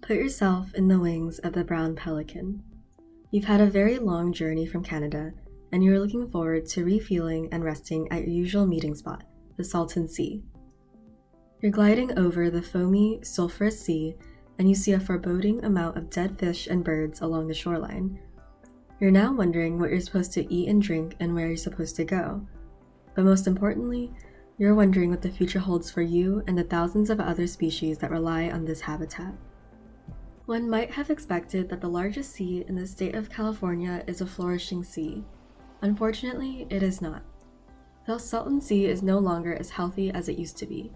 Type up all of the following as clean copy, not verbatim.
Put yourself in the wings of the brown pelican. You've had a very long journey from Canada, and you're looking forward to refueling and resting at your usual meeting spot, the Salton Sea. You're gliding over the foamy, sulfurous sea, and you see a foreboding amount of dead fish and birds along the shoreline. You're now wondering what you're supposed to eat and drink and where you're supposed to go. But most importantly, you're wondering what the future holds for you and the thousands of other species that rely on this habitat. One might have expected that the largest sea in the state of California is a flourishing sea. Unfortunately, it is not. The Salton Sea is no longer as healthy as it used to be.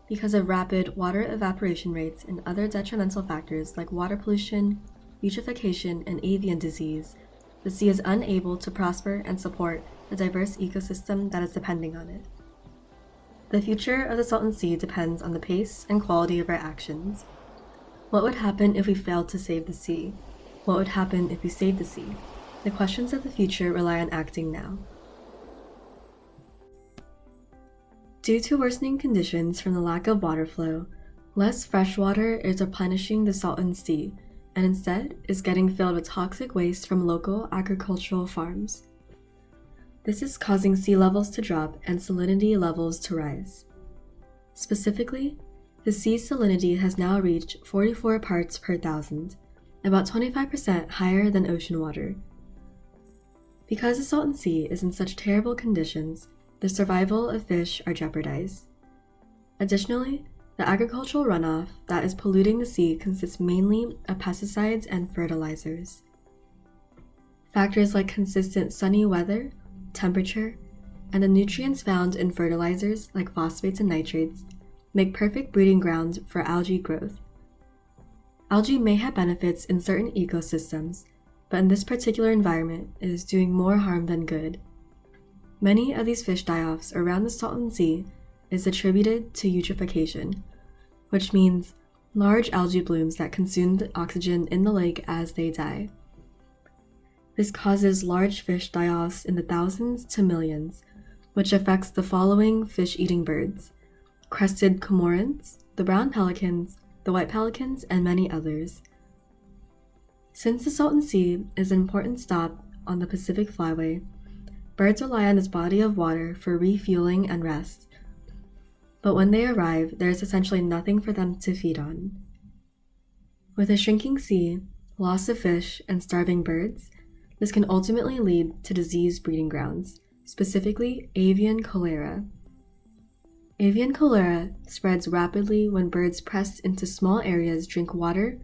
Because of rapid water evaporation rates and other detrimental factors like water pollution, eutrophication, and avian disease, the sea is unable to prosper and support the diverse ecosystem that is depending on it. The future of the Salton Sea depends on the pace and quality of our actions. What would happen if we failed to save the sea? What would happen if we saved the sea? The questions of the future rely on acting now. Due to worsening conditions from the lack of water flow, less fresh water is replenishing the Salton Sea, and instead is getting filled with toxic waste from local agricultural farms. This is causing sea levels to drop and salinity levels to rise. Specifically, the sea's salinity has now reached 44 parts per thousand, about 25% higher than ocean water. Because the Salton Sea is in such terrible conditions, the survival of fish are jeopardized. Additionally, the agricultural runoff that is polluting the sea consists mainly of pesticides and fertilizers. Factors like consistent sunny weather, temperature, and the nutrients found in fertilizers like phosphates and nitrates make perfect breeding grounds for algae growth. Algae may have benefits in certain ecosystems, but in this particular environment, it is doing more harm than good. Many of these fish die-offs around the Salton Sea is attributed to eutrophication, which means large algae blooms that consume the oxygen in the lake as they die. This causes large fish die-offs in the thousands to millions, which affects the following fish-eating birds: crested cormorants, the brown pelicans, the white pelicans, and many others. Since the Salton Sea is an important stop on the Pacific Flyway, birds rely on this body of water for refueling and rest. But when they arrive, there is essentially nothing for them to feed on. With a shrinking sea, loss of fish, and starving birds, this can ultimately lead to disease breeding grounds, specifically avian cholera. Avian cholera spreads rapidly when birds pressed into small areas drink water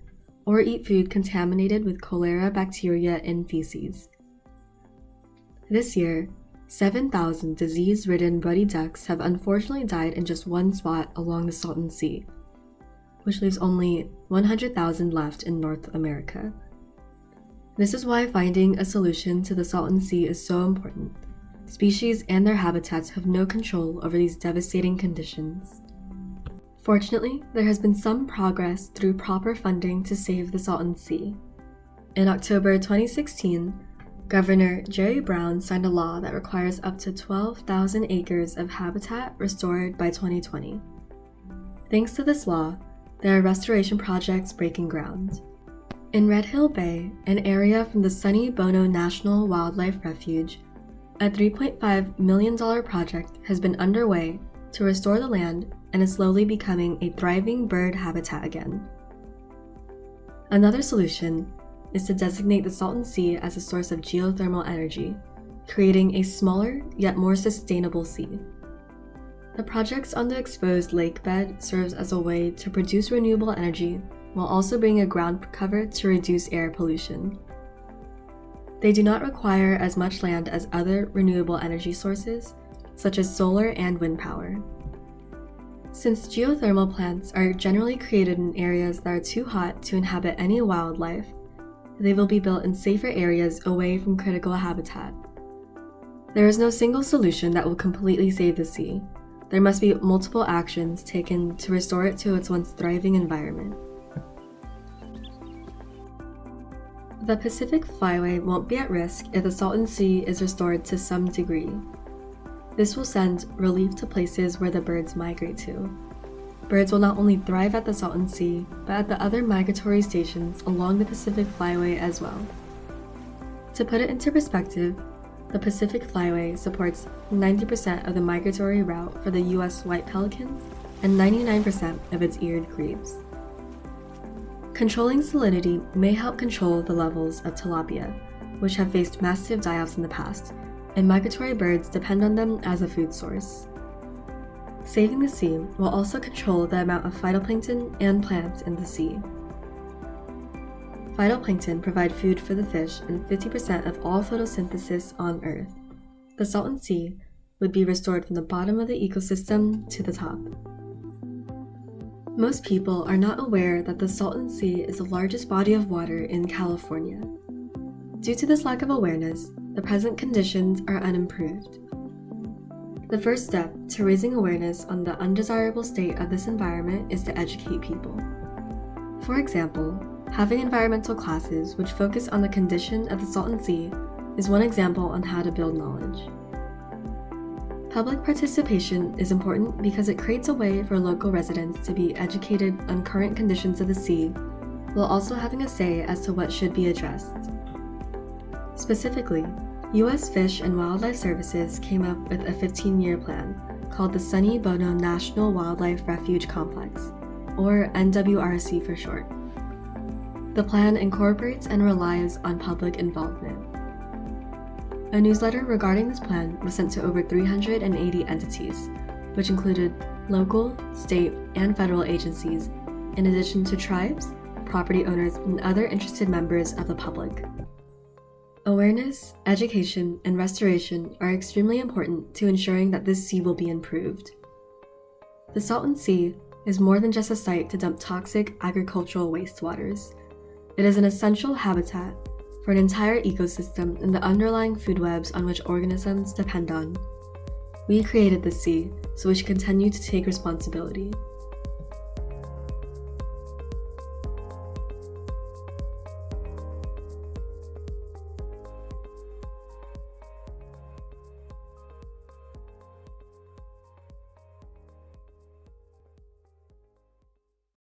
or eat food contaminated with cholera bacteria in feces. This year, 7,000 disease-ridden ruddy ducks have unfortunately died in just one spot along the Salton Sea, which leaves only 100,000 left in North America. This is why finding a solution to the Salton Sea is so important. Species and their habitats have no control over these devastating conditions. Fortunately, there has been some progress through proper funding to save the Salton Sea. In October 2016, Governor Jerry Brown signed a law that requires up to 12,000 acres of habitat restored by 2020. Thanks to this law, there are restoration projects breaking ground. In Red Hill Bay, an area from the Sunny Bono National Wildlife Refuge, a $3.5 million project has been underway to restore the land and is slowly becoming a thriving bird habitat again. Another solution is to designate the Salton Sea as a source of geothermal energy, creating a smaller yet more sustainable sea. The projects on the exposed lake bed serves as a way to produce renewable energy while also bringing a ground cover to reduce air pollution. They do not require as much land as other renewable energy sources, such as solar and wind power. Since geothermal plants are generally created in areas that are too hot to inhabit any wildlife, they will be built in safer areas away from critical habitat. There is no single solution that will completely save the sea. There must be multiple actions taken to restore it to its once thriving environment. The Pacific Flyway won't be at risk if the Salton Sea is restored to some degree. This will send relief to places where the birds migrate to. birds will not only thrive at the Salton Sea, but at the other migratory stations along the Pacific Flyway as well. To put it into perspective, the Pacific Flyway supports 90% of the migratory route for the US white pelicans and 99% of its eared grebes. Controlling salinity may help control the levels of tilapia, which have faced massive die-offs in the past, and migratory birds depend on them as a food source. Saving the sea will also control the amount of phytoplankton and plants in the sea. Phytoplankton provide food for the fish and 50% of all photosynthesis on Earth. The Salton Sea would be restored from the bottom of the ecosystem to the top. Most people are not aware that the Salton Sea is the largest body of water in California. Due to this lack of awareness, the present conditions are unimproved. The first step to raising awareness on the undesirable state of this environment is to educate people. For example, having environmental classes which focus on the condition of the Salton Sea is one example on how to build knowledge. Public participation is important because it creates a way for local residents to be educated on current conditions of the sea, while also having a say as to what should be addressed. Specifically, U.S. Fish and Wildlife Services came up with a 15-year plan called the Sunny Bono National Wildlife Refuge Complex, or NWRC for short. The plan incorporates and relies on public involvement. A newsletter regarding this plan was sent to over 380 entities, which included local, state, and federal agencies, in addition to tribes, property owners, and other interested members of the public. Awareness, education, and restoration are extremely important to ensuring that this sea will be improved. The Salton Sea is more than just a site to dump toxic agricultural wastewaters. It is an essential habitat for an entire ecosystem and the underlying food webs on which organisms depend on. We created the sea, so we should continue to take responsibility.